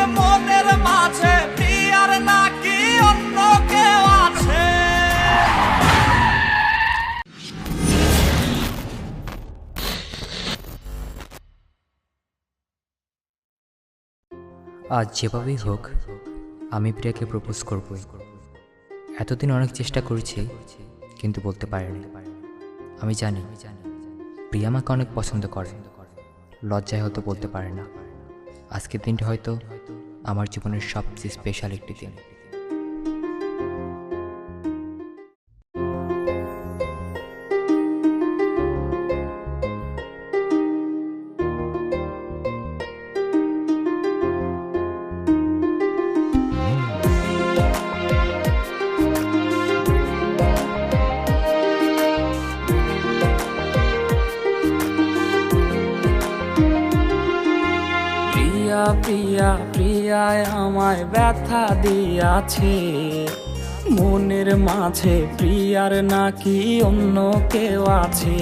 আরে মনের মাঝে প্রিয়ার নাকি অন্য কেউ আছে। আজ যেভাবেই হোক আমি প্রিয়াকে প্রপোজ করবই। এতদিন অনেক চেষ্টা করেছি কিন্তু বলতে পারিনি। আমি জানি প্রিয়া আমাকে অনেক পছন্দ করে, লজ্জায় হয়তো বলতে পারে না। আজকের দিনটা হয়তো আমার জীবনের সবচেয়ে স্পেশাল একটি দিন। প্রিয়া প্রিয়ায় আমায় ব্যথা দিয়াছে, মনের মাঝে প্রিয়ার নাকি অন্য কেউ আছে।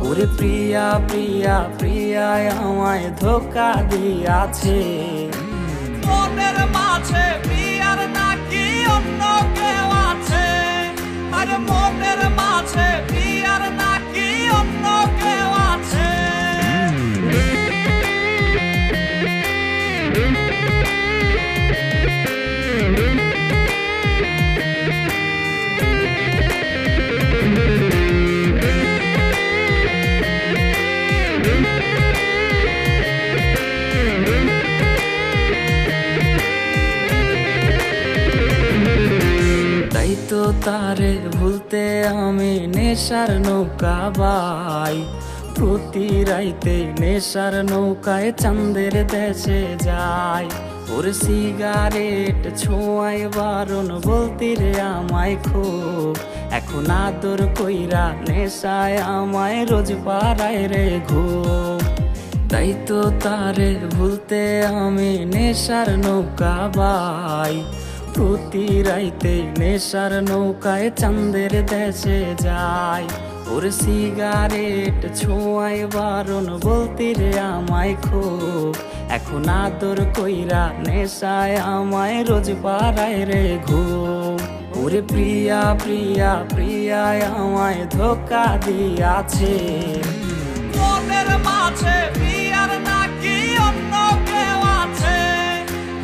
ওরে প্রিয়া প্রিয়া প্রিয়ায় আমায় ধোকা দিয়াছে, মনের মাঝে প্রিয়ার নাকি অন্য কেউ আছে। আরে মনের মাঝে প্রিয়ার নাকি অন্য কেউ আছে। তাই তো তারে ভুলতে আমি নেশার নৌকা বাই, প্রতি রাইতে নেশার নৌকায় চাঁদের দেশে যাই। ওর সিগারেট ছোঁয়ায় বারণ বলতে রে আমায় খুব, এখন আদর কইরা নেশায় আমায় রোজ পাড়ায় রে ঘুম। তাই তো তারে ভুলতে আমি নেশার নৌকা বাই, প্রতি রাইতে নেশার নৌকায় চাঁদের দেশে যাই। ওর সিগারেট ছোঁয়ায় বারণ বলতে রে আমায় খুব, এখন আদর কইরা নেশায় আমায় রোজ পাড়ায় রে ঘুম। ওরে প্রিয়া প্রিয়া প্রিয়ায় আমায় ধোকা দিয়াছে, মনের মাঝে প্রিয়ার নাকি অন্য কেউ আছে।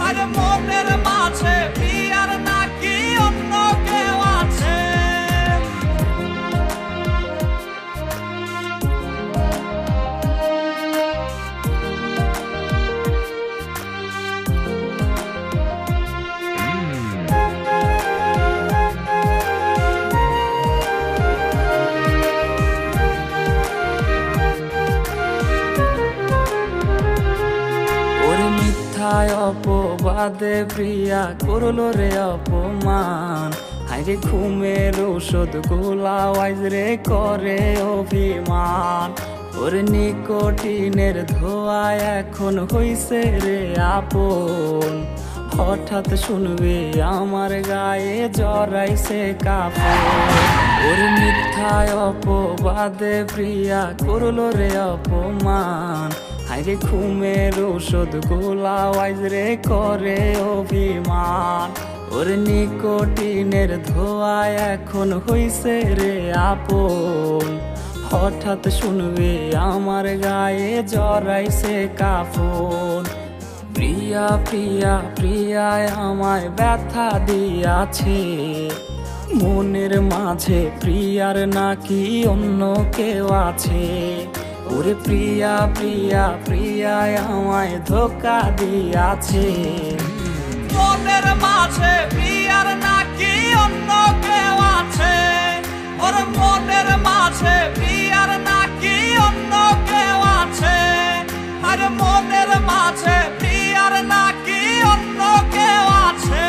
আরে মনের মাঝে প্রিয়ার নাকি অন্য কেউ আছে। অপবাদে প্রিয়া করলো রে অপমান, হাইরে ঘুমের ঔষধ গোলাওয়াইজ রে করে অভিমান। ওর নিকোটিনের ধোয়া এখন হইছে রে আপন, হঠাৎ শুনবে আমার গায়ে জড়াইছে কাপড়। ওর মিথ্যায় অপবাদে প্রিয়া করলো রে অপমান, হাইরে ঘুমের ঔষধ গোলাওয়াইজ রে করে অভিমান। ওর নিকোটিনের ধোয়া এখন হইছে রে আপন, হঠাৎ শুনবে আমার গায়ে জড়াইছে কাফন। প্রিয়া প্রিয়া প্রিয়ায় আমায় ব্যথা দিয়াছে, মনের মাঝে প্রিয়ার নাকি অন্য কেউ আছে। ওরে প্রিয়া প্রিয়া প্রিয়ায় আমায় ধোকা দিয়াছে, মনের মাঝে প্রিয়ার নাকি অন্য কেউ আছে। ওর মনের মাঝে প্রিয়ার নাকি অন্য কেউ আছে। আর মনের মাঝে প্রিয়ার নাকি অন্য কেউ আছে।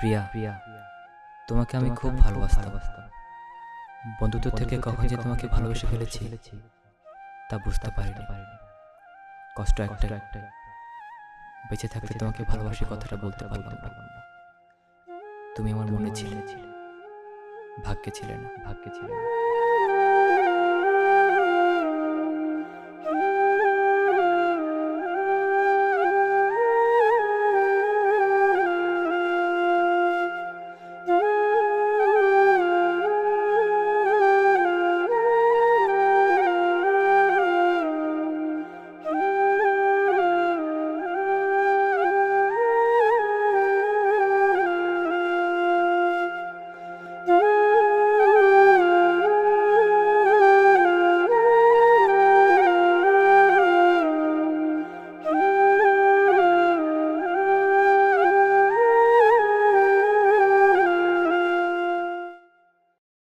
প্রিয়া, তোমাকে আমি খুব ভালোবাসতাম। বন্ধুত্ব থেকে কখন যে তোমাকে ভালোবেসে ফেলেছি তা বুঝতে পারিনি। কষ্ট একটাই, বেঁচে থাকতে তোমাকে ভালোবাসি কথাটা বলতে পারলাম না। তুমি আমার মনে ছিলে, ভাগ্যে ছিলে না।